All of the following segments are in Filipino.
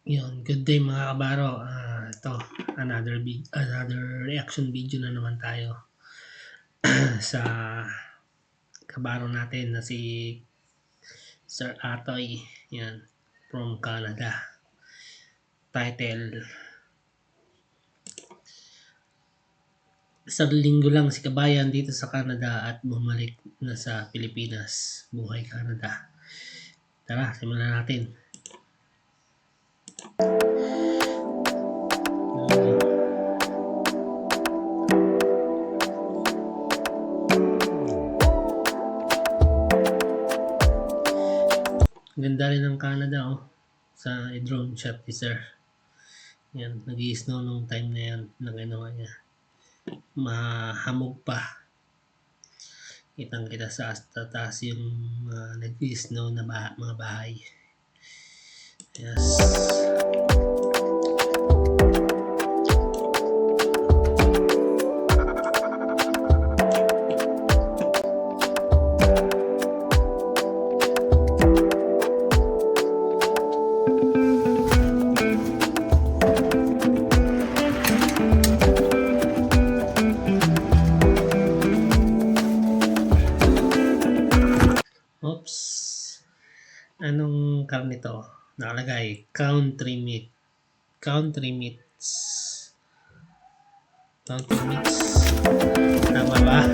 Yun, good day mga kabaro. Ito, another reaction video na naman tayo sa kabaro natin na si Sir Atoy. Yan, from Canada. Title, isang linggo lang si kabayan dito sa Canada at bumalik na sa Pilipinas. Buhay Canada. Tara, simulan natin. Ganda rin ng Canada sa drone shot ni Sir. Yan, nag-i-snow nung time na yan na ginawa niya. Mahamog pa. Kitang kita sa taas yung nag-i-snow na mga bahay. Yes. Oops. Anong karne to? Nakalagay, country meat. Country meats. Country meats. Tama ba?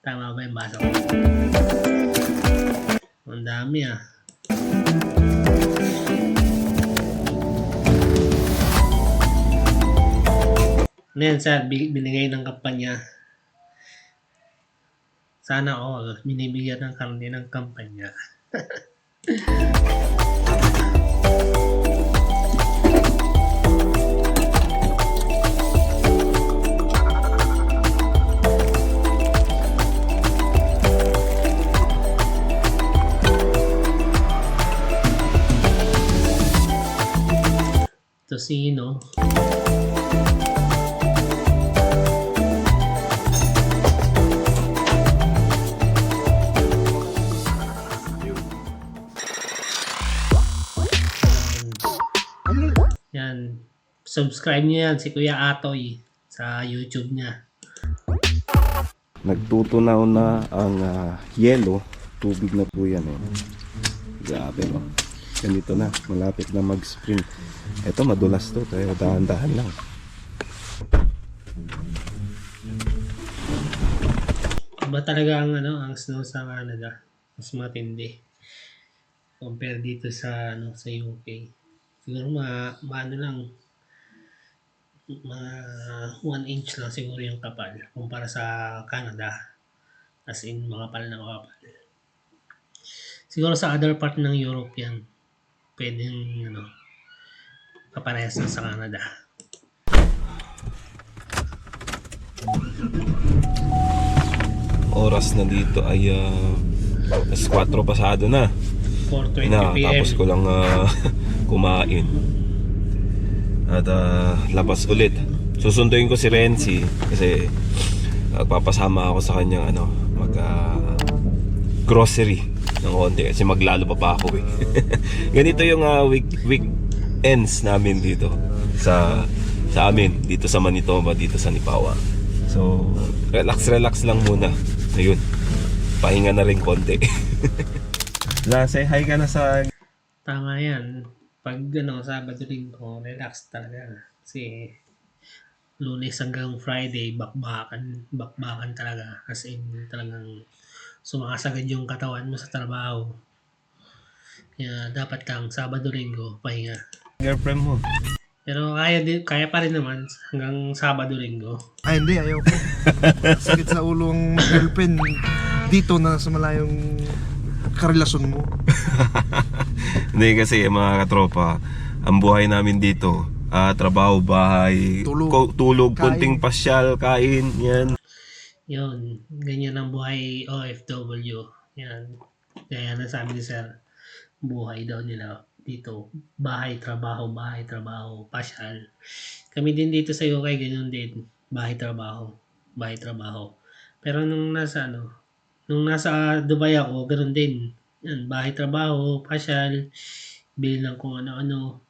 Tama ba yung basa ko? Ang dami Ano yan, sir? Binigay ng kampanya. Sana all binibigyan ng karne ng kampanya. Tosino. Yan. Subscribe niyo yan si Kuya Atoy sa YouTube niya. Nagtutunaw na ang yelo. Tubig na po yan Grabe Ganito na, malapit na mag-spring. Ito madulas to, kaya dahan-dahan lang. Iba talaga ang snow sa Canada. Mas matindi compare dito sa sa UK. Siguro maano lang, mga 1 inch lang siguro yung kapal kumpara sa Canada. As in, makapal na makapal. Siguro sa other part ng Europe yan, pwedeng kaparehas na sa Canada. Oras na dito ay alas 4 pasado na. 4:20 PM. Tapos ko lang kumain. At labas ulit. Susunduin ko si Renzi kasi magpapasama ako sa kanyang mag grocery ng konti kasi maglalo pa ako Ganito yung weekends namin dito sa amin dito sa Manitoba, dito sa Nipawa. So relax lang muna. Ayun, pahinga na rin konti. Say hi ka na sa... Tama yan. Pag Sabado Linggo, relax talaga. Kasi Lunes hanggang Friday, bakbakan talaga. As in, talagang sumakasagad yung katawan mo sa trabaho. Kaya dapat lang Sabado Linggo, pahinga. Girlfriend mo? Pero kaya pa rin naman hanggang Sabado Linggo. Ay hindi, ayaw ko. Sakit sa ulong girlfriend dito na sa malayong karelasyon mo. Hindi kasi mga katropa, ang buhay namin dito, trabaho, bahay, tulog, kunting pasyal, kain, yan. Yun, ganyan ang buhay OFW. Yan. Kaya nasabi ni Sir, buhay daw nila dito. Bahay, trabaho, pasyal. Kami din dito sa UK, ganyan din. Bahay, trabaho. Pero nung nasa Dubai ako, ganoon din. Yan, bahay, trabaho, pasyal, bili ng kung ano-ano.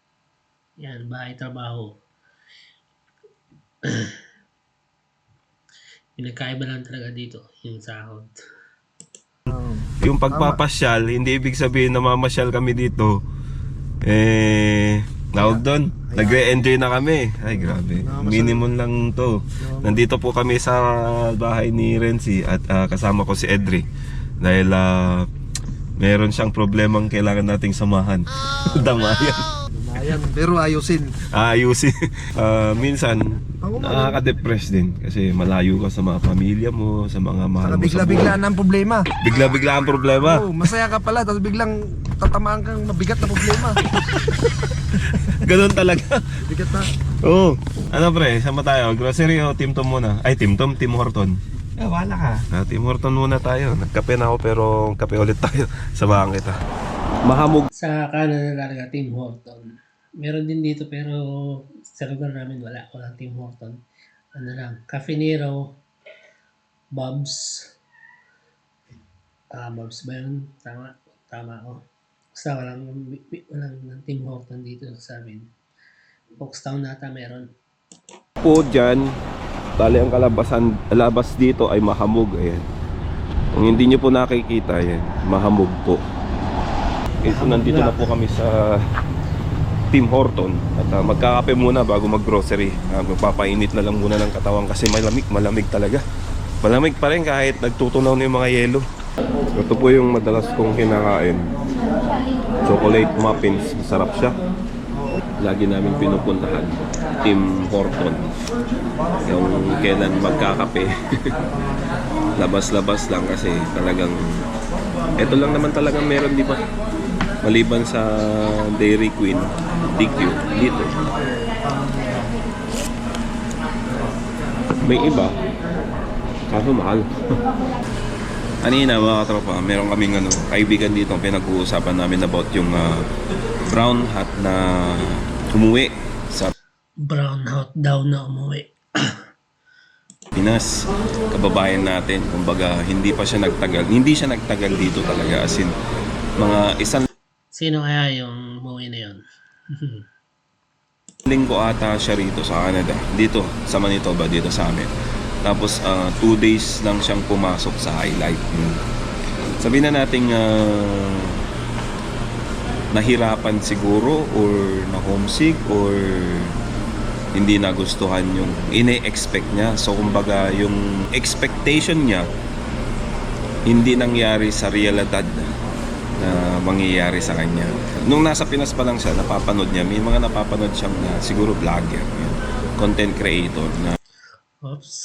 Yan, bahay, trabaho. Pinagkaiba lang talaga dito, yung sahod. Yung pagpapasyal, hindi ibig sabihin na mamasyal kami dito. Tawag doon, nagre-enjoy na kami. Ay, grabe. Minimum lang to. Nandito po kami sa bahay ni Renzi at kasama ko si Edri. Dahil meron siyang problemang kailangan nating samahan. Damayan. Ayan, pero ayusin. Ayusin. Minsan, nakaka-depress din. Kasi malayo ka sa mga pamilya mo, sa mga mahal Saka mo sa bigla-biglaan ang problema. Bigla-bigla ang problema. Oh, masaya ka pala, tapos biglang tatamaan kang mabigat na problema. Ganun talaga. Bigat na. Oo. Ano pre, sama tayo. Grocery o Tim Tom muna? Ay, Tim Tom, Tim Horton. Wala ka. Tim Horton muna tayo. Nagkape na ako pero kape ulit tayo. Sabahan kita. Mahamog. Sa kanan na talaga, Tim Horton. Meron din dito pero sa lugar namin walang Tim Horton. Ano lang, Cafe Nero, Bob's. Bob's ba yun? Tama ako. Basta walang Tim Horton dito sa amin. Boxtown nata meron. Po dyan, tali ang labas dito ay mahamog. Ayan. Kung hindi nyo po nakikita, ayan, mahamog po. Okay, so nandito na po kami sa Tim Horton at magkakape muna bago mag-grocery. Magpapainit na lang muna ng katawan kasi malamig talaga. Malamig pa rin kahit nagtutunaw na yung mga yelo. Ito po yung madalas kong kinakain. Chocolate muffins, masarap siya. Lagi namin pinupuntahan Tim Horton. Yung kailan magkakape. Labas-labas lang kasi talagang ito lang naman talagang meron, di ba? Maliban sa Dairy Queen, DQ, dito. May iba, kaso mahal. Kanina mga katropa, meron kaming kaibigan dito pinag-uusapan namin about yung brown hat na umuwi sa Brown hat daw na umuwi. Pinas. Kababayan natin, kumbaga hindi siya nagtagal dito talaga, as in mga isang Sino kaya yung umuwi na yun? linggo ata siya rito sa Canada, dito sa Manitoba, dito sa amin. Tapos 2 days lang siyang pumasok sa highlight. Sabihin na nating nahirapan siguro or na homesick or hindi nagustuhan yung ine-expect niya. So kumbaga yung expectation niya hindi nangyari sa realidad na mangyayari sa kanya. Nung nasa Pinas pa lang siya, napapanood niya, may mga napapanood siyang na siguro vlogger, content creator na Oops.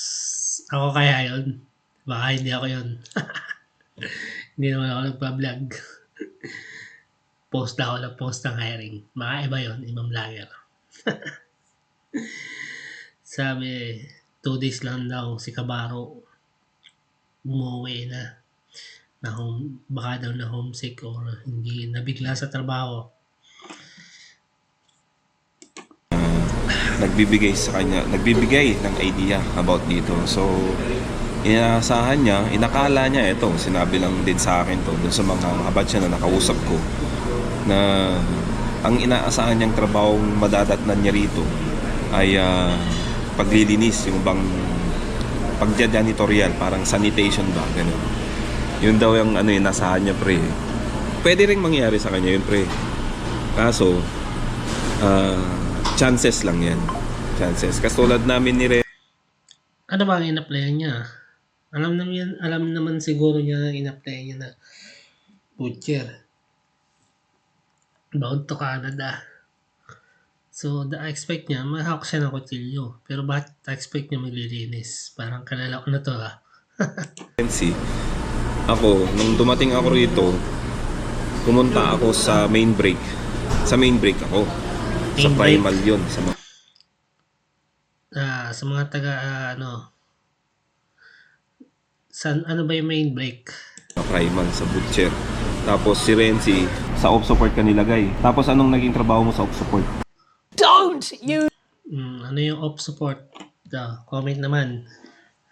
Ako kaya yun. Baka hindi ako yun. Hindi naman ako nagpa-vlog. Post ng hiring. Baka iba yun, ibang vlogger. Sabi, 2 days lang daw si Kabaro umuwi na. Baka daw na homesick or hindi nabigla sa trabaho. nagbibigay ng idea about dito. So inakala niya ito, sinabi lang din sa akin to dun sa mga kabatch na nakausap ko, na ang inaasahan niyang trabaho madadatnan niya rito ay paglilinis, yung bang pagja-janitorial, parang sanitation ba, ganun. Yun daw yung inasahan niya, pre. Pwede ring mangyari sa kanya yun, pre. Kaso chances lang yan. Chances. Katulad namin ni Ren. Ano ba ang in-applyan niya? Alam naman siguro niya na in-applyan niya na butcher. Bound to Canada. So, expect niya, mahawak siya ng kutsilyo. Pero bakit expect niya maglilinis? Parang kalala ko na to Ako, nung dumating ako rito, pumunta ako sa main break. Sa main break ako. Sa Main primal yun. Sa mga taga, ano ba yung main break? Sa primal, sa butcher. Tapos si Renzi, sa off support ka nilagay. Tapos anong naging trabaho mo sa off support? Don't you Ano yung off support? Comment naman.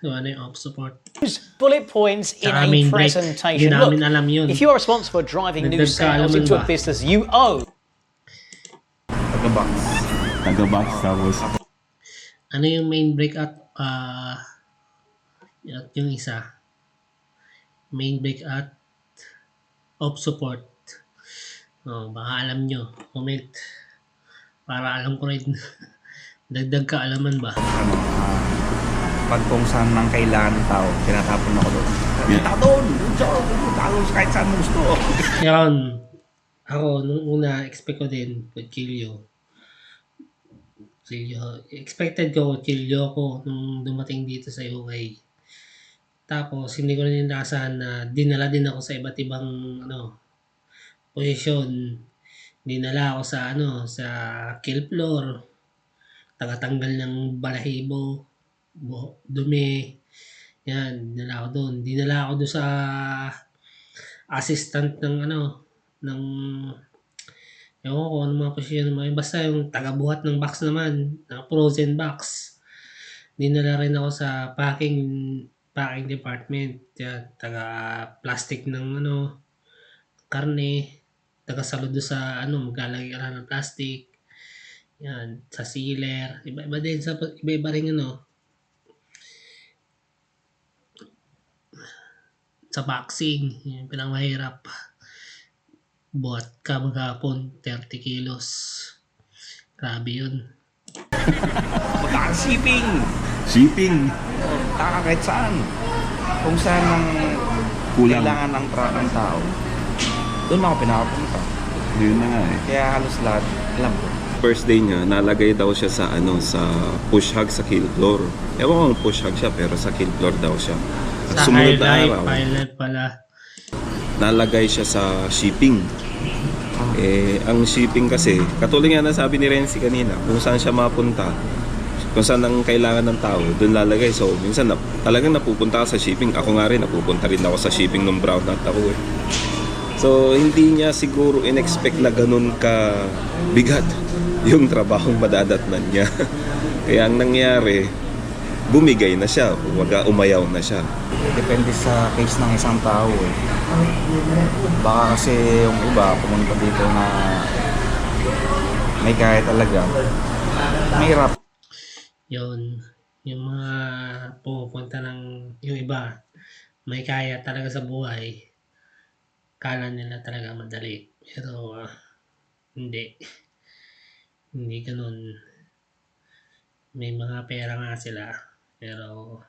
So, ano yung off support? use bullet points in Tsaka a main break. presentation? Hindi namin Look, alam yun. if you are responsible for driving new Nagdagkaalaman sales into a ba? business, you owe Pagka-box. taga-box tapos Ano yung main breakout? At yung isa. Main breakout of support. Baka alam nyo. Comment. Para alam ko rin. Dagdag kaalaman ba? Pag kung saan nang kailangan ng tao, tinatapon ako doon. Taon kahit saan mo gusto. Ngayon, ako, nung una, expect ko din, Kutsilyo. Expected ko, Kutsilyo ako nung dumating dito sa UK. Tapos, hindi ko rin inasahan na dinala din ako sa iba't ibang, posisyon. Dinala ako sa, sa kill floor. Tagatanggal ng balahibo, dumi. Yan, dinala ako doon. Dinala ako doon sa assistant ng ng ewan ko ano mga posisyon naman. Basta yung tagabuhat ng box naman, na frozen box. Dinala rin ako sa packing department. Yan, taga plastic ng karne. Taga salo doon sa maglalagay ka ng plastic. Yan, sa sealer. Iba-iba din sa iba-iba rin sa boxing. Yung pinamahirap. Buhat ka maghapon, 30 kilos. Grabe yun. Pagkaan shipping. Kahit saan. Kung saan ang Kulang. kailangan ng ng tao, doon ako pinapunta. Yun na nga eh. Kaya halos lahat, alam ko. First day niya, nalagay daw siya sa sa push hug sa kill floor. Ewan ko kung push hug siya pero sa kill floor daw siya. At Sa sumunod na araw, highlight pala. nalagay siya sa shipping. Ang shipping kasi, katulad nga na sabi ni Renzi kanina, kung saan siya mapunta, kung saan ang kailangan ng tao, doon lalagay. So, minsan talagang napupunta ka sa shipping. Ako nga rin, napupunta rin ako sa shipping nung brown out ako eh. So, hindi niya siguro in-expect na ganun ka bigat yung trabahong madadatnan niya. Kaya ang nangyari, bumigay na siya, umayaw na siya. Depende sa case ng isang tao eh. Baka kasi yung iba pumunta dito na may kaya talaga. Mahirap. Yun. Yung mga pumupunta yung iba, may kaya talaga sa buhay. Kala nila talaga madali. Pero, hindi. Hindi ganun. May mga pera nga sila. Pero,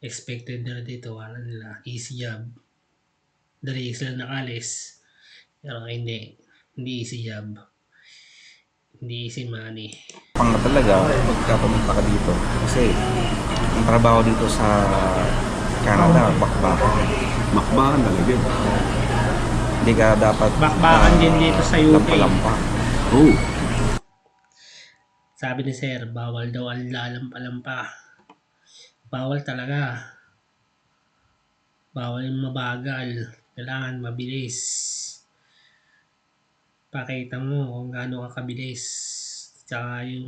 expected nila dito, wala nila. Easy job. Dali sila nakalis. Pero hindi. Hindi easy job. Hindi easy money. Pang talaga pagka pumunta ka dito. Kasi ang trabaho dito sa Canada, bakbakan. Makbakan talaga. Hindi ka dapat Bakbakan din dito sa UK. lampa-lampa. Oh, Sabi ni Sir, bawal daw ang lalampa-lampa. Bawal talaga. Bawal yung mabagal. Kailangan mabilis. Pakita mo kung gaano ka kabilis. Tsaka yung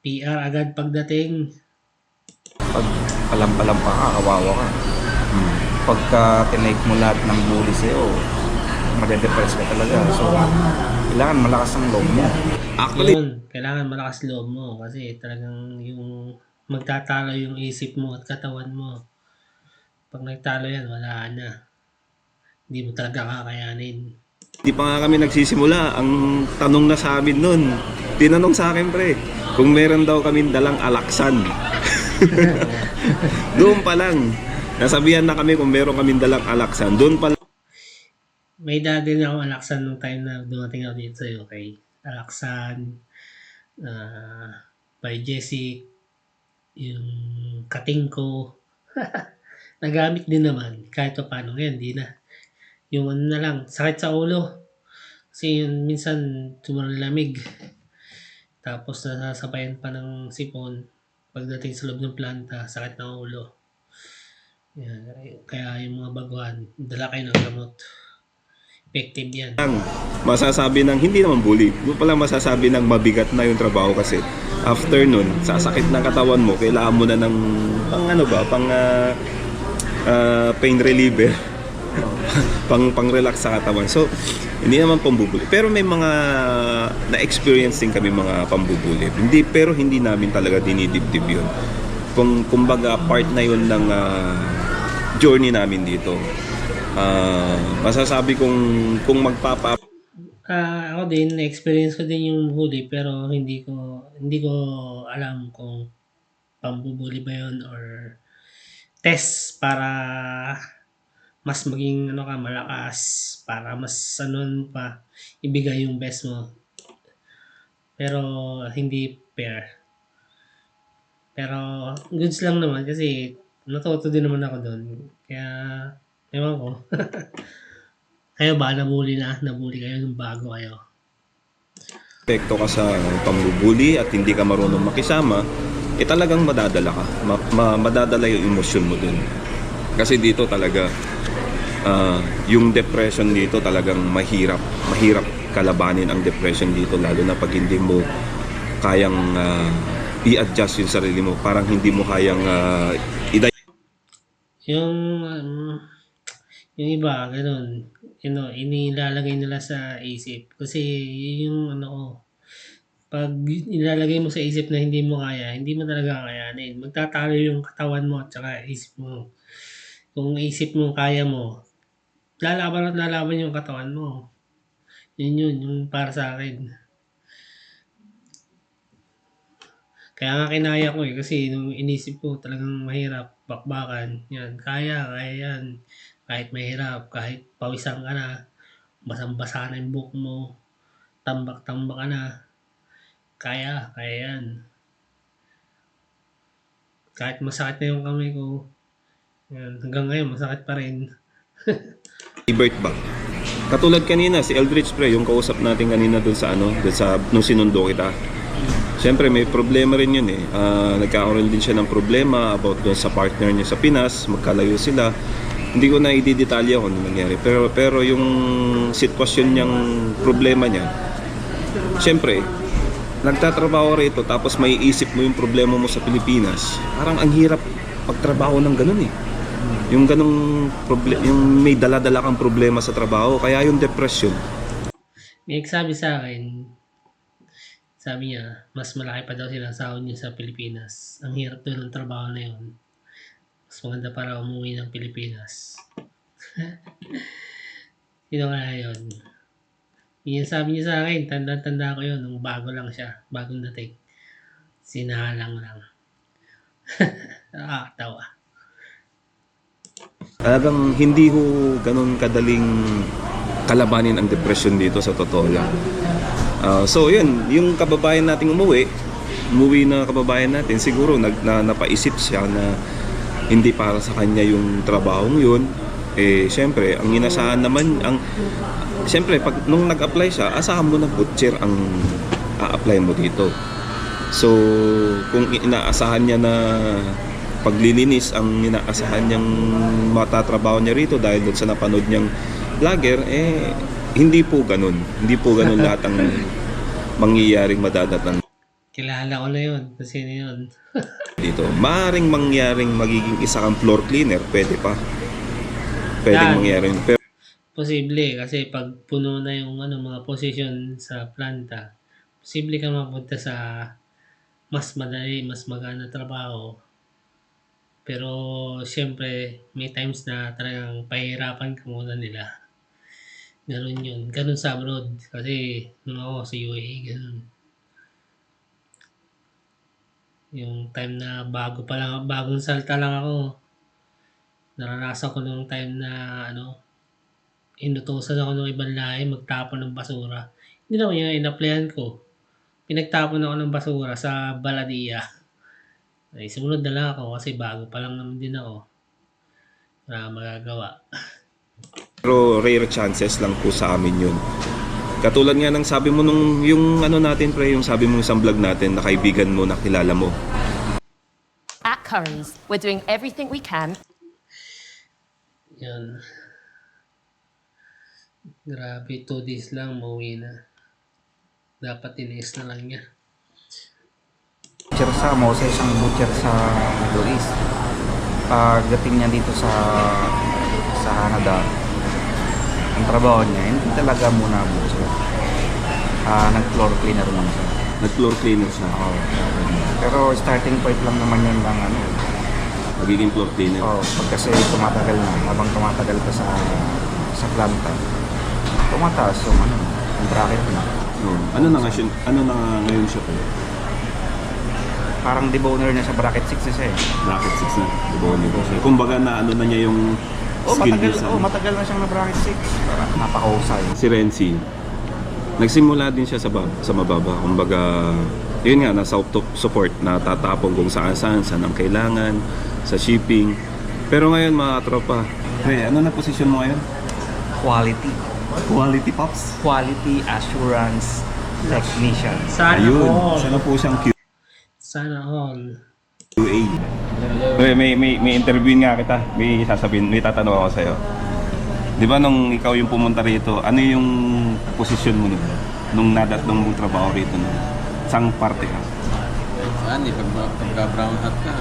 PR agad pagdating. Pag palampa-lampa ka, kawawa ka. Pagka tinake mo lahat ng bully sa'yo, madedepress ka talaga. So, kailangan malakas ang loob mo. actually, Yun, kailangan malakas loob mo kasi talagang yung magtatalo yung isip mo at katawan mo. Pag nagtalo yan, wala na. Hindi mo talaga kakayanin. hindi pa nga kami nagsisimula. Ang tanong na sa amin nun, tinanong sa akin pre, kung meron daw kaming dalang alaksan. Doon pa lang. Nasabihan na kami kung meron kaming dalang alaksan. Doon pa lang. May dati na akong alaksan nung time na dumating ako dito sa UK. Alaksan, by Jessic, yung kating ko. Nagamit din naman kahit pa paano. Ngayon, di na. Yung na lang, sakit sa ulo. Kasi yun, minsan sobrang lamig. Tapos nasasabayan pa ng sipon. Pagdating sa loob ng planta, sakit ng ulo. Yan. Kaya yung mga baguhan, dala kayo ng gamot. Effective yan. Masasabi ng hindi naman bully. Doon pala masasabi ng mabigat na yung trabaho kasi after nun, sa sakit ng katawan mo, kailangan mo na ng pang pain reliever. pang-relax sa katawan. So, hindi naman pambubuli. Pero may mga na-experience din kami mga pambubuli. Pero hindi namin talaga dinidibdib yun. Kumbaga, part na yun ng journey namin dito. Masasabi kung magpapa... Ako din, na-experience ko din yung bully pero hindi ko alam kung pambubuli ba yun or test para mas maging malakas, para mas pa, ibigay yung best mo. Pero hindi fair. Pero goods lang naman kasi natuto din naman ako doon. Kaya, ewan ko. Kayo ba, nabully kayo nung bago kayo? Epekto ka sa pambubuli at hindi ka marunong makisama, talagang madadala ka. Madadala yung emosyon mo dun. Kasi dito talaga, yung depression dito talagang mahirap kalabanin ang depression dito, lalo na pag hindi mo kayang i-adjust yung sarili mo. Parang hindi mo kayang Yung iba, ganun. Inilalagay nila sa isip. Kasi yung pag ilalagay mo sa isip na hindi mo kaya, hindi mo talaga kayanin. Magtatalo yung katawan mo at saka isip mo. Kung isip mo kaya mo, lalaban at lalaban yung katawan mo. Yun, yung para sa akin. Kaya nga kinaya ko kasi nung inisip ko talagang mahirap, bakbakan, yan, kaya yan. Kahit mahirap, kahit pawisan ka na, basang-basa na yung buhok mo, tambak-tambak ka na, kaya yan. Kahit masakit na yung kamay ko, yan, hanggang ngayon masakit pa rin. i-birth ba? Katulad kanina, si Eldridge Pre, yung kausap natin kanina dun sa nung sinundo kita. Siyempre may problema rin yun eh. Nagkakaroon din siya ng problema about dun sa partner niya sa Pinas, magkalayo sila. Hindi ko na i-detalya kung ano nangyari. Pero yung sitwasyon niyang problema niya, siyempre, nagtatrabaho rito tapos may isip mo yung problema mo sa Pilipinas. Parang ang hirap magtrabaho ng ganun eh. Yung ganung yung may dala-dala kang problema sa trabaho, kaya yung depression. May nagsabi sa akin, sabi niya, mas malaki pa daw silang sahod niya sa Pilipinas. Ang hirap daw ng trabaho na yun. Mas maganda para umuwi ng Pilipinas. Sino kaya yun? Yung sabi niya sa akin, tanda ko yun, nung bago lang siya, bagong dating. Sinalang lang. Nakakatawa. Talagang hindi ho ganun kadaling kalabanin ang depression dito sa totoo lang. So yun, yung kababayan nating umuwi na kababayan natin, siguro napaisip siya na hindi para sa kanya yung trabahong yun. Siyempre, ang inasahan naman, siyempre, nung nag-apply siya, asahan mo na butcher ang a-apply mo dito. So, kung inaasahan niya na paglilinis ang inaasahan niyang matatrabaho niya rito dahil doon sa napanood niyang vlogger, hindi po ganun. Hindi po ganun lahat ang mangyayaring madadatan Kilala ko na yun, kasi yun. dito. Maaring mangyaring magiging isa kang floor cleaner, pwede pa. Pwedeng mangyari. Pero Posible, kasi pag puno na yung mga position sa planta, posible ka mapunta sa mas madali, mas magana trabaho. Pero, siyempre, may times na talagang pahirapan ka muna nila. Ganun yun. Ganun sa abroad. Kasi, nung ako sa UAE, ganun. Yung time na bagong salta lang ako, naranasan ko nung time na, inutusan ako ng ibang lahi magtapon ng basura. Hindi naman yung in-applyan ko. Pinagtapon ako ng basura sa Baladia. Ay, sumunod na lang ako kasi bago pa lang naman din ako. Wala magagawa. rare chances lang po sa amin yun. Katulad nga ng sabi mo nung yung natin pre, yung sabi mo isang vlog natin na kaibigan mo, nakilala mo. At Curry's, we're doing everything we can. Yan. Grabe, 2 days lang, mauwi na. Dapat tiniis na lang niya. Butcher sa Moses, ang butcher sa Middle East. Pagdating niya dito sa Canada, ang trabaho niya, hindi talaga muna buso. Nag-floor cleaner muna siya. Nag-floor cleaner siya. Oo. Pero starting point lang naman yun ng ano. Magiging floor cleaner. Pag kasi tumatagal na, habang tumatagal ka sa planta, tumataas yung bracket na. Ano na ngayon siya po? Parang deboner niya sa bracket 6 siya eh. Bracket 6 na. Diba siya? Kumbaga na ano na niya yung skill niya sa... matagal na siyang na bracket 6. Parang napakahusay. Si Renzi, nagsimula din siya sa mababa. Kumbaga, yun nga, nasa support, natatapong kung saan ang kailangan, sa shipping. Pero ngayon mga tropa, ano na posisyon mo ngayon? Quality Pops? Quality Assurance Technician. Sana Ayun, all. siya na po siyang Sana all. QA. May interview nga kita, may tatanong ako sa'yo. Di ba nung ikaw yung pumunta rito, ano yung posisyon mo nung nadatnong mong trabaho rito? Saan parte ka? Saan eh, pagka brown hat ka,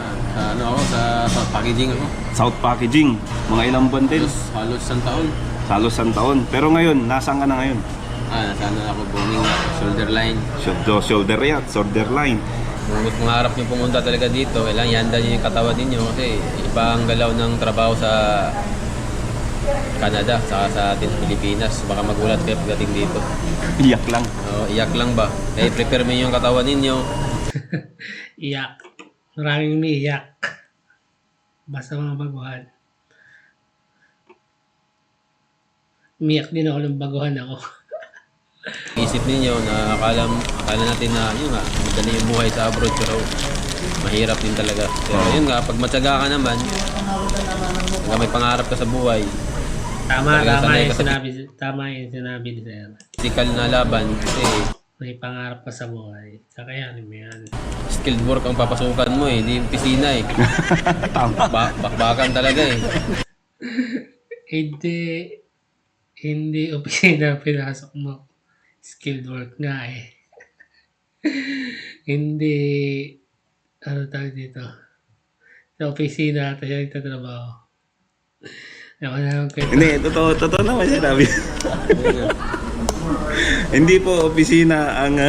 sa packaging ako. South Packaging, mga ilang buwan din? Halos isang taon. Halos 1 taon. Pero ngayon, nasaan ka na ngayon? Nasaan na ako booming shoulder line. Shoulder line. Kung mangarap nyo pumunta talaga dito, kailangan yanda nyo yung katawan ninyo kasi iba ang galaw ng trabaho sa Canada, saka sa atin sa Pilipinas. Baka magulat kayo pagdating dito. Iyak lang. Iyak lang ba? Eh, prepare mo yung katawan ninyo. Iyak. Maraming umiiyak. Basta mga baguhan. Umiyak din ako ng baguhan ako. Isip ninyo na akala natin na yun nga, madali yung buhay sa abroad pero mahirap din talaga. Pero yun nga, pag matyaga ka naman, pag may pangarap ka sa buhay, Tama sanay yung ka sa sinabi ni Sir. physical na laban kasi May pangarap ka sa buhay. Kakayanin mo yan. skilled work ang papasukan mo eh, hindi opisina eh. Bakbakan talaga eh. Hindi opisina pinasok mo. Skilled work nga eh. Hindi, ano tawag dito? Sa opisina ata siya nagtatrabaho. Ako na lang kwento. Hindi, totoo naman sinabi. Hindi po opisina ang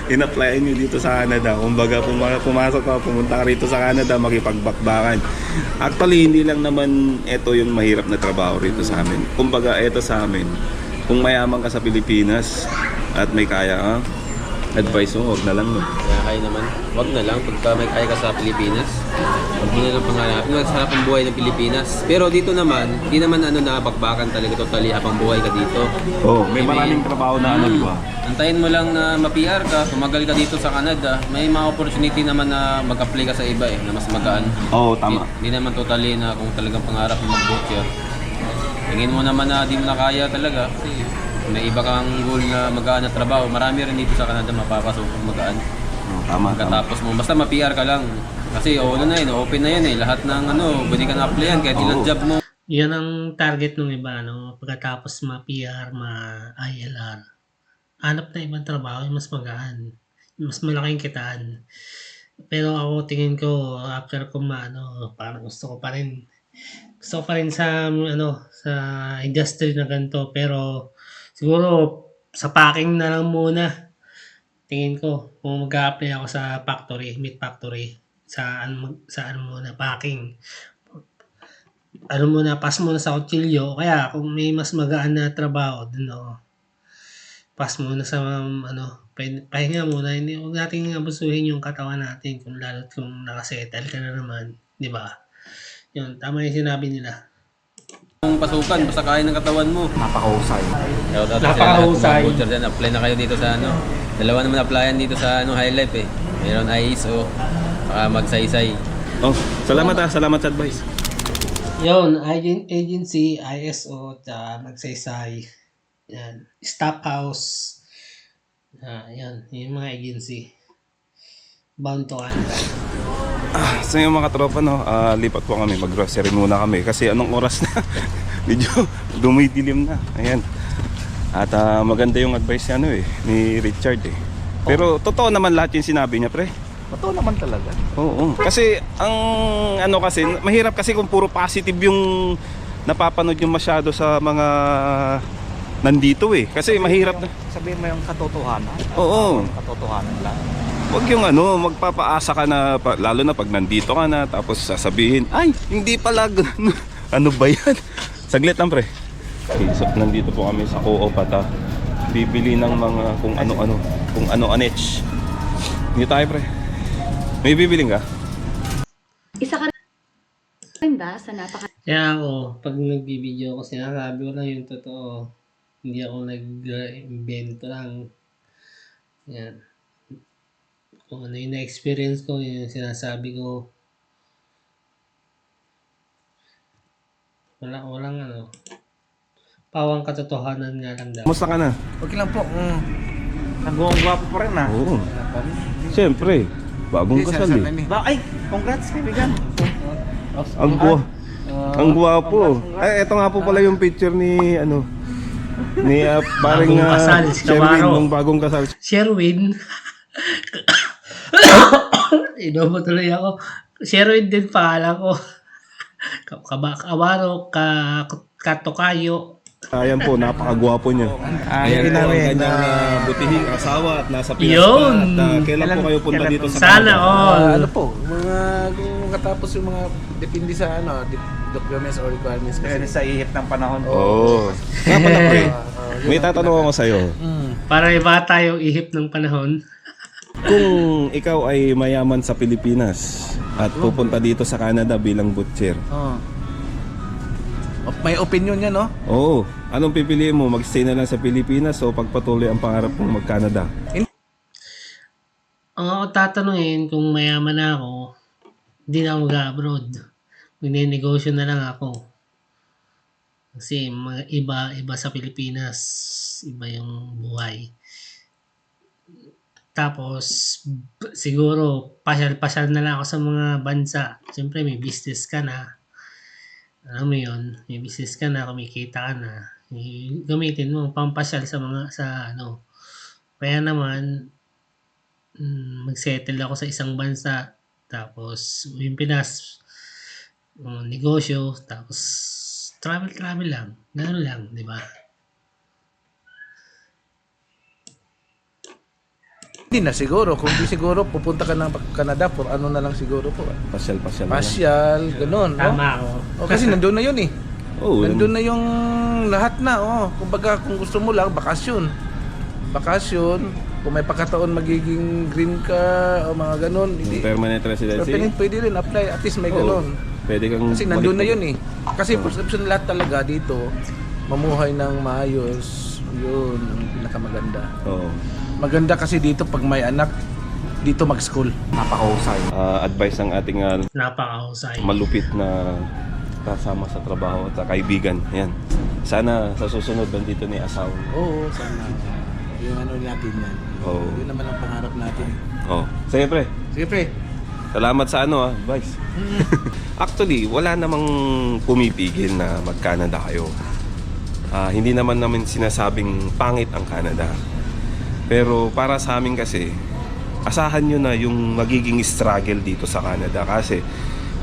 in-applyan nyo dito sa Canada. Kumbaga pumasok ka, pumunta ka rito sa Canada, makipagbakbakan. Actually, hindi lang naman ito yung mahirap na trabaho rito sa amin. Kumbaga, ito sa amin, kung mayaman ka sa Pilipinas at may kaya ka, advice mo, huwag na lang. No? Kaya kayo naman, wag na lang pagka may kaya ka sa Pilipinas. Huwag mo na lang pangarapin, magsarap ang buhay ng Pilipinas. Pero dito naman, hindi naman nakabakbakan talaga totally habang buhay ka dito. May maraming trabaho na ano, di ba? Antayin mo lang na ma-PR ka, tumagal ka dito sa Canada, may mga opportunity naman na mag-apply ka sa iba eh, na mas magaan. Tama. Hindi naman totally na kung talagang pangarap mo mag-butcher. Tingin mo naman na di mo na kaya talaga kasi may iba kang goal na magaan na trabaho. Marami rin dito sa Canada mapapasok kung magaan. Tama. Pagkatapos mo, basta ma-PR ka lang. Kasi open na yan eh. Lahat ng pwede ka na-applyan kahit ilang job mo. Yan ang target ng iba, no? Pagkatapos ma-PR, ma-ILR. Hanap na ibang trabaho, yung mas magaan. Mas malaking kitaan. Pero ako tingin ko, after ko parang gusto ko pa rin sa, sa industry na ganito. Pero siguro, sa packing na lang muna. Tingin ko, kung mag-a-apply ako sa factory, meat factory, saan muna, packing. Pass muna sa kutsilyo. Kaya kung may mas magaan na trabaho, pass muna sa, pahinga muna. Huwag natin abusuhin yung katawan natin kung lalo't kung nakasettle ka na naman. Di ba? Yun, tama yung sinabi nila. Kung pasukan, basta kaya ng katawan mo. Napakahusay. Napakahusay. Apply na kayo dito sa Dalawa naman applyan dito sa High Life eh. Mayroon ISO, baka magsaysay. Salamat salamat sa advice. Yun, agency, ISO, magsaysay. Yan. Stockhouse. Yan, yung mga agency. Bound to Canada. So yung mga tropa, lipat po kami, mag-grocery muna kami kasi anong oras na? Medyo dumidilim na. Ayan. At maganda yung advice ni Richard eh. Pero totoo naman lahat yung sinabi niya, pre. Totoo naman talaga. Oo. Kasi ang mahirap kasi kung puro positive yung napapanood yung masyado sa mga nandito eh. Kasi mahirap na. Sabihin mo yung katotohanan. Oo. Katotohanan lang. Huwag yung magpapaasa ka na, lalo na pag nandito ka na, tapos sasabihin, ay, hindi pala ganun. Ano ba yan? Saglit lang, pre. Okay, so nandito po kami sa Co-op at bibili ng mga kung ano-anech. Hindi tayo, pre. May bibiling ka? Isa ka rin ba sa Kaya ako, pag nagbibideo ako, sinasabi ko lang yung totoo. Hindi ako nag-invento lang. Yan. Kung ano yung na-experience ko, yun yung sinasabi ko. Walang pawang katotohanan nga lang daw. Kumusta ka na? Okay lang po. Nagwawang pa rin ah. Oo. Siyempre, bagong kasal eh. Ay, congrats kaibigan. Ang guwapo. Ay, eto nga po pala yung picture ni paring Bagong kasal, si Sherwin Navarro. nung bagong kasal. Sherwin. Inobo tuloy ako. Sherwin din pangalan ko. Kawaro, Katokayo. Ayan po, napakagwapo niya. Ayan po ang kanyang butihing asawa at nasa Pinas Yun. pa. At kailan po kayo punta dito sa Sana all. Ano po, kung katapos yung mga depende sa documents or requirements kasi. Sa ihip ng panahon. Oo. Nga pala, pre. May tatanong ako sa'yo. Para ibata yung ihip ng panahon. Kung ikaw ay mayaman sa Pilipinas at pupunta dito sa Canada bilang butcher, May opinion yan, no? oo, anong pipiliin mo? Mag-stay na lang sa Pilipinas o pagpatuloy ang pangarap mong mag-Canada? Ang ako tatanungin kung mayaman na ako, hindi na ako mag-abroad. Magne-negosyo na lang ako. Kasi iba sa Pilipinas, iba yung buhay. Tapos, siguro, pasyal-pasyal na lang ako sa mga bansa. Siyempre, may business ka na. Alam mo yun, may business ka na, kumikita ka na. Gamitin mo, pampasyal Kaya naman, mag-settle ako sa isang bansa. Tapos, yung Pinas, negosyo. Tapos, travel lang. Ganun lang, di ba? Hindi na siguro. Kung di siguro, pupunta ka ng Canada for ano na lang siguro po. Pasyal-pasyal na lang. Pasyal, ganun. No? Tama ako. Kasi nandun na yun eh. Oo, Nandun na yung lahat na. Kumbaga, kung gusto mo lang, bakasyon. Bakasyon. Kung may pagkataon magiging green card o mga ganun. Hindi. permanent residency. Pwede rin apply. At least may Oo. ganun. Pwede kang Kasi nandun na balik- yun eh. Kasi prescription lahat talaga dito, mamuhay ng maayos. Yun, ang pinakamaganda. Oo. Maganda kasi dito pag may anak, dito mag-school. Napakahusay. Advice ng ating Napakahusay. malupit na kasama sa trabaho at kaibigan. Yan. Sana sa susunod nandito ni asawa. Oo, sana. Yung ano natin yan. Oo. Yun naman ang pangarap natin. Oh. Sige, pre. Sige pre. Salamat sa advice. Actually, wala namang pumipigil na mag-Canada kayo. Hindi naman sinasabing pangit ang Canada. Pero para sa amin kasi, asahan nyo na yung magiging struggle dito sa Canada. Kasi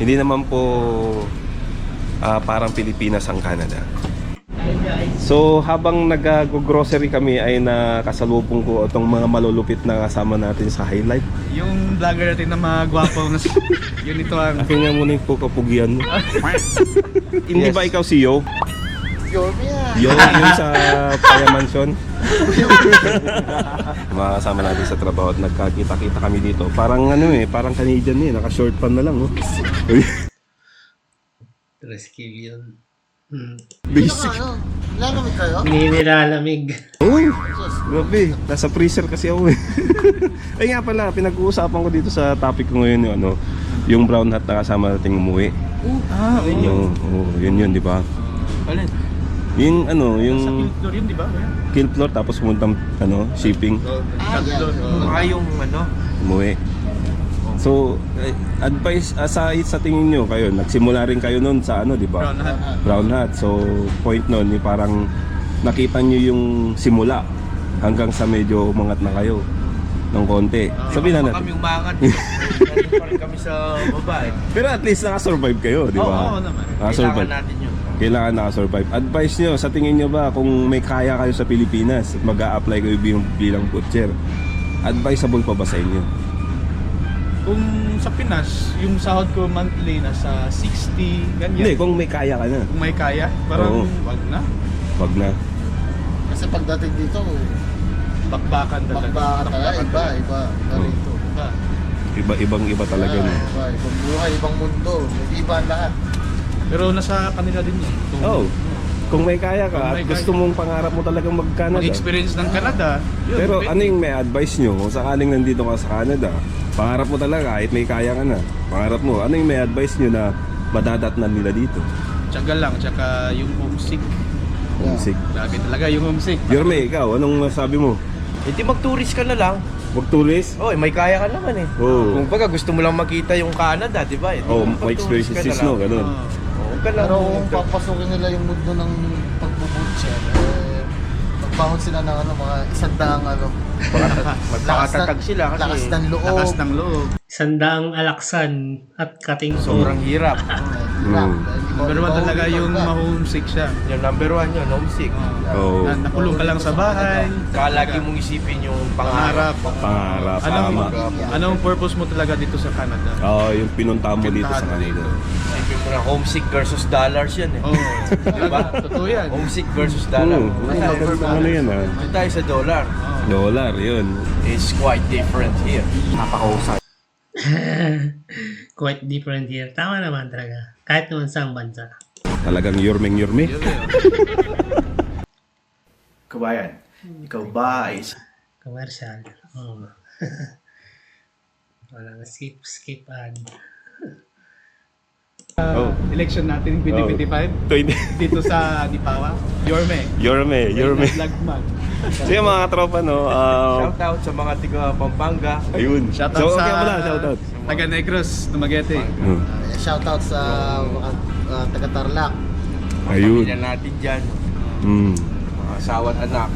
hindi naman po parang Pilipinas ang Canada. So habang nag-grocery kami ay nakasalubong ko itong mga malulupit na kasama natin sa highlight. Yung vlogger natin na mga gwapo, yun ito ang... Akin nga muna yung kukapugian mo. Hindi ba ikaw si Yo? Yung sa Paya Mansion. Mga kasama natin sa trabaho at nagkakita-kita kami dito. Parang parang Canadian naka-short pan na lang. Rescue yun. Basic. Hindi nilalamig. Uy, grabe. Nasa freezer kasi ako eh. Ay nga pala, pinag-uusapan ko dito sa topic ko ngayon yung brown hat na kasama nating umuwi. Yun, di ba? Alin? Yung yung Sa Kilflor yun, di ba? Kilflor tapos puntang shipping, Yung umuwi. So, advice sa tingin nyo kayo, nagsimula rin kayo noon sa di ba? Brown hat. Brown hat. So, point noon, parang nakita nyo yung simula hanggang sa medyo umangat na kayo ng konti. Sabihin na natin. Kami umangat. Nandun pa rin kami sa babae. Pero at least nakasurvive kayo, di ba? Oo naman. Nakasurvive. Kailangan natin yun. kailangan nakasurvive. Advice nyo, sa tingin nyo ba, kung may kaya kayo sa Pilipinas at mag-a-apply kayo bilang butcher, advisable pa ba sa inyo? Kung sa Pinas, yung sahod ko monthly nasa 60, ganyan. Hindi, kung may kaya ka na. Kung may kaya, parang Oo. wag na. Wag na. Kasi pagdating dito, Bakbakan talaga. bakbakan talaga, iba na rito. Diba? Iba talaga no. Ibang buhay, ibang mundo, iba ang lahat. Pero nasa kanila din yun. Oh. Kung may kaya ka Kung at may gusto kaya. mong pangarap mo talagang mag-Canada. Mag-experience ng Canada. Yun, Pero pwede. ano yung may advice nyo kung sakaling nandito ka sa Canada? Pangarap mo talaga kahit may kaya ka na. Pangarap mo, ano yung may advice nyo na madadatnan nila dito? Tiyaga lang, tsaka yung homesick. Homesick. Lagi talaga yung homesick. Yorme, ikaw, anong masabi mo? Hindi mag-tourist ka na lang. Mag-tourist? Oh, may kaya ka naman eh. Oo. Kung baga gusto mo lang makita yung Canada, di ba? Oh, may experiences no, ganun. Huwag ka lang. Pero kung papasukin nila yung mundo ng pagbubutcher, magbangon sila ng mga 100 Magpakatatag sila kasi lakas ng loob. Lakas ng loob. Sandaang alaksan at kating sobrang hirap. Number one talaga yung ma-homesick siya. Yung number one yun, homesick. Oo. Nakulong ka lang sa bahay. Saka lagi mong isipin yung pangarap. Pangarap. Pangarap, tama. Anong purpose mo talaga dito sa Canada? Oo, yung pinunta mo dito sa Pinuntahan mo Canada. Isipin mo na homesick versus dollars yan eh. Oo. Diba? Totoo yan. Homesick versus dollar. Oo, ano yan ah? Ito tayo sa dollar. Dollar, yun. It's quite different here. Napakahusay. quite different here. Tama naman talaga. Kahit naman sa bansa. Talagang yormeng-yorme. Kabayan, ikaw ba ay Commercial. Oh. Walang skip ad. Election natin 2025 dito sa Dipawa. Yorme. Yorme. Lagman. So yung mga tropa no, shout out sa mga tiga Pampanga. ayun. Shoutout So, sa okay pala, shoutout. taga Negros, Dumaguete. Shoutout sa mga taga-Tarlac. Ayun. Pamilya natin dyan. Mga asawa at anak.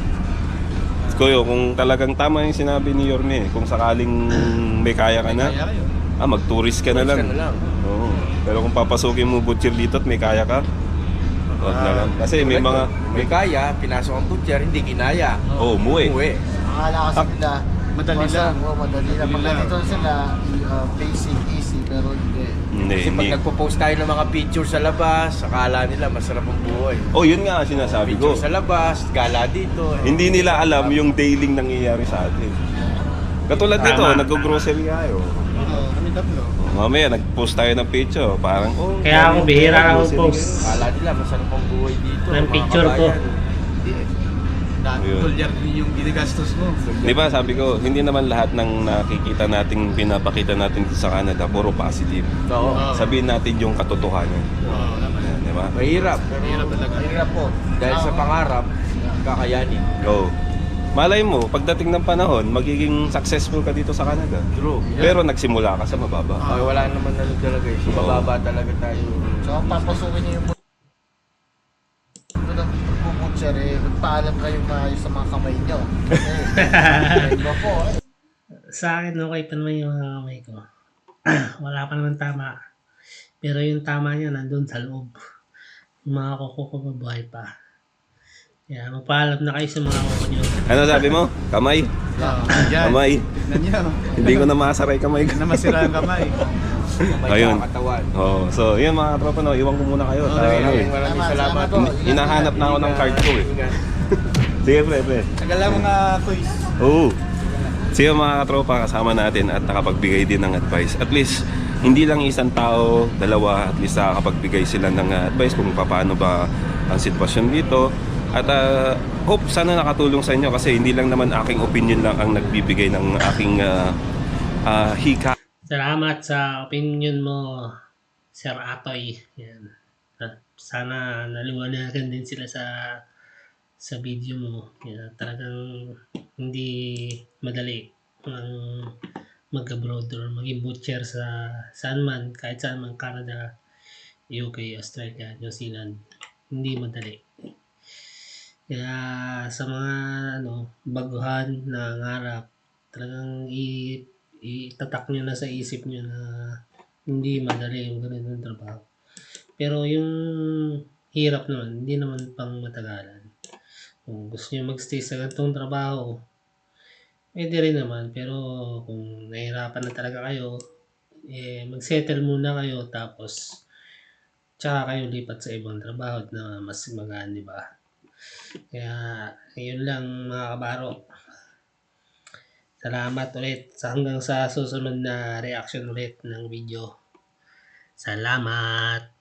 Kuyo, kung talagang tama yung sinabi ni Yorme, kung sakaling may kaya ka na, Kaya kayo. mag-tourist ka na lang. Oo. Pero kung papasukin mo butcher dito at may kaya ka, wag na lang. Kasi may mga, May kaya, pinasok ang butcher, hindi kinaya. umuwi. Akala kasi nila, Madali lang. Madali lang. Pag Madali lang. ganito sila, basic, easy, pero hindi. Hindi, Kasi pag hindi. nagpo-post tayo ng mga picture sa labas, akala nila masarap ang buhay. Oh, yun nga sinasabi ko. Picture sa labas, gala dito. Hindi nila alam yung daily nangyayari sa atin. Katulad nito, Tama. nag-grocery tayo. Kami tatlo. Mamaya, nag-post tayo ng picture. Parang, Kaya ako bihira ako grocery post. Akala nila masarap ang buhay dito. Ng mga picture ko. kabayan. Hindi. Yun. Dolyar din yung ginagastos mo. Di ba sabi ko, hindi naman lahat ng nakikita nating pinapakita natin sa Canada, puro positive. Oo. Sabihin natin yung katotohanan. Oo, naman. Di ba? Mahirap. Hirap talaga. Hirap po. Dahil sa pangarap, kakayanin. Go. Malay mo, pagdating ng panahon, magiging successful ka dito sa Canada. True. Pero nagsimula ka sa mababa. Ay, wala naman na talaga eh. So, bababa talaga tayo. So, kung papasukin niyo yung mundo ng pagbubutcher, magpaalam kayong maayos sa mga kamay niyo. Iba po. Sa akin, okay pa naman yung mga kamay ko. Wala pa naman tama. Pero yung tama niya nandun sa loob. Yung mga kuko ko mabuhay pa. Kaya magpaalam na kayo sa mga kuko nyo. Ano sabi mo? Kamay? Yan. Kamay. Tignan niyo. Hindi ko na masaray kamay ko. Na masira ang kamay. May Ayun. katawan. Oh, so yun mga tropa no, iwan ko muna kayo. Maraming salamat. Hinahanap na ako ng card ko eh. Sige pre. Tagal lang mga toys. Oo. Sige mga katropa, kasama natin at nakapagbigay din ng advice. At least, hindi lang isang tao, dalawa, at least nakapagbigay sila ng advice kung paano ba ang sitwasyon dito. At hope sana nakatulong sa inyo kasi hindi lang naman aking opinion lang ang nagbibigay ng aking hika. Salamat sa opinion mo, Sir Atoy. Yan. At sana naliwanagan din sila sa video mo. Yan. Talagang hindi madali ang mag-abroad or maging butcher sa saan man, kahit saan man, Canada, UK, Australia, New Zealand. Hindi madali. Kaya sa mga baguhan na ngarap, talagang itatak nyo na sa isip nyo na hindi madali yung ganitong trabaho. Pero yung hirap naman, hindi naman pang matagalan. Kung gusto niyo magstay sa ganitong trabaho, puwede rin naman. Pero kung nahihirapan na talaga kayo, mag-settle muna kayo tapos tsaka kayo lipat sa ibang trabaho na mas magaan, 'di ba? Kaya ayun lang mga kabaro. Salamat ulit hanggang sa susunod na reaction ulit ng video. Salamat!